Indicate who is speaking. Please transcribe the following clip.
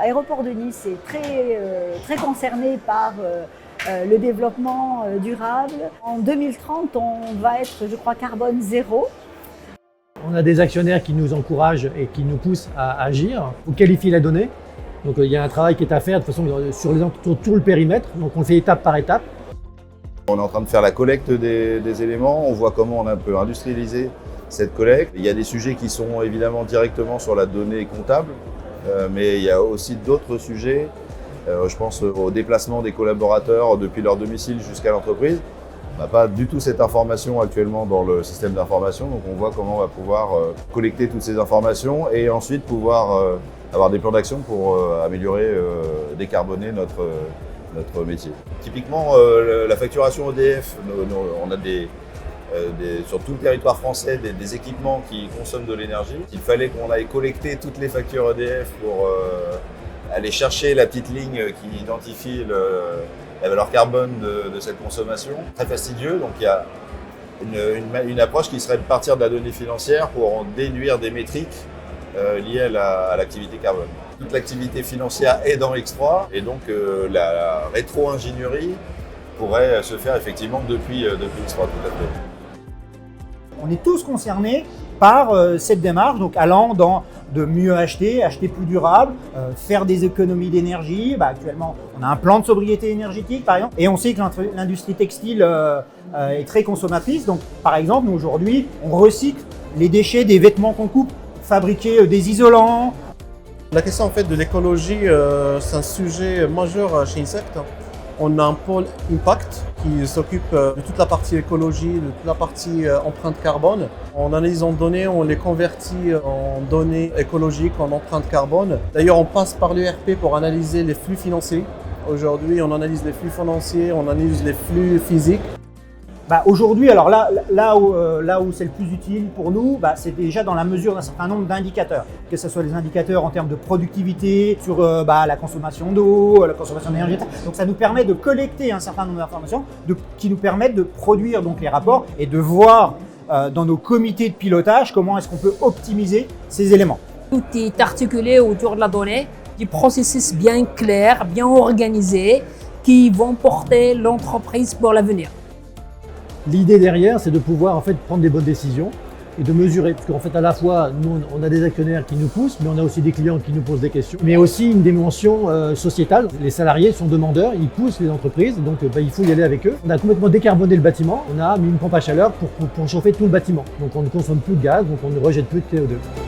Speaker 1: Aéroport de Nice est très concerné par le développement durable. En 2030, on va être, je crois, carbone zéro.
Speaker 2: On a des actionnaires qui nous encouragent et qui nous poussent à agir. Il faut qualifier la donnée. Donc il y a un travail qui est à faire de toute façon sur tout le périmètre. Donc on le fait étape par étape.
Speaker 3: On est en train de faire la collecte des éléments. On voit comment on peut industrialiser cette collecte. Il y a des sujets qui sont évidemment directement sur la donnée comptable, mais il y a aussi d'autres sujets. Je pense au déplacement des collaborateurs depuis leur domicile jusqu'à l'entreprise. On n'a pas du tout cette information actuellement dans le système d'information, donc on voit comment on va pouvoir collecter toutes ces informations et ensuite pouvoir avoir des plans d'action pour améliorer, décarboner notre métier. Typiquement, la facturation EDF, on a sur tout le territoire français des équipements qui consomment de l'énergie. Il fallait qu'on aille collecter toutes les factures EDF pour aller chercher la petite ligne qui identifie la valeur carbone de cette consommation. Très fastidieux, donc il y a une approche qui serait de partir de la donnée financière pour en déduire des métriques liées à l'activité carbone. Toute l'activité financière est dans X3 et donc la rétro-ingénierie pourrait se faire effectivement depuis X3 tout à fait.
Speaker 4: On est tous concernés par cette démarche, donc allant dans de mieux acheter plus durable, faire des économies d'énergie. Actuellement, on a un plan de sobriété énergétique par exemple, et on sait que l'industrie textile est très consommatrice. Donc par exemple, nous aujourd'hui, on recycle les déchets des vêtements qu'on coupe, fabriquer des isolants.
Speaker 5: La question en fait de l'écologie, c'est un sujet majeur chez Insect. On a un pôle Impact qui s'occupe de toute la partie écologie, de toute la partie empreinte carbone. En analysant données, on les convertit en données écologiques, en empreinte carbone. D'ailleurs, on passe par l'ERP pour analyser les flux financiers. Aujourd'hui, on analyse les flux financiers, on analyse les flux physiques.
Speaker 4: Aujourd'hui, alors là où c'est le plus utile pour nous, c'est déjà dans la mesure d'un certain nombre d'indicateurs, que ce soit les indicateurs en termes de productivité, sur la consommation d'eau, la consommation d'énergie. Donc ça nous permet de collecter un certain nombre d'informations qui nous permettent de produire donc les rapports et de voir dans nos comités de pilotage comment est-ce qu'on peut optimiser ces éléments.
Speaker 6: Tout est articulé autour de la donnée, des processus bien clairs, bien organisés, qui vont porter l'entreprise pour l'avenir.
Speaker 2: L'idée derrière, c'est de pouvoir en fait prendre des bonnes décisions et de mesurer. Parce qu'en fait, à la fois, nous, on a des actionnaires qui nous poussent, mais on a aussi des clients qui nous posent des questions. Mais aussi une dimension sociétale. Les salariés sont demandeurs, ils poussent les entreprises, donc il faut y aller avec eux. On a complètement décarboné le bâtiment. On a mis une pompe à chaleur pour chauffer tout le bâtiment. Donc on ne consomme plus de gaz, donc on ne rejette plus de CO2.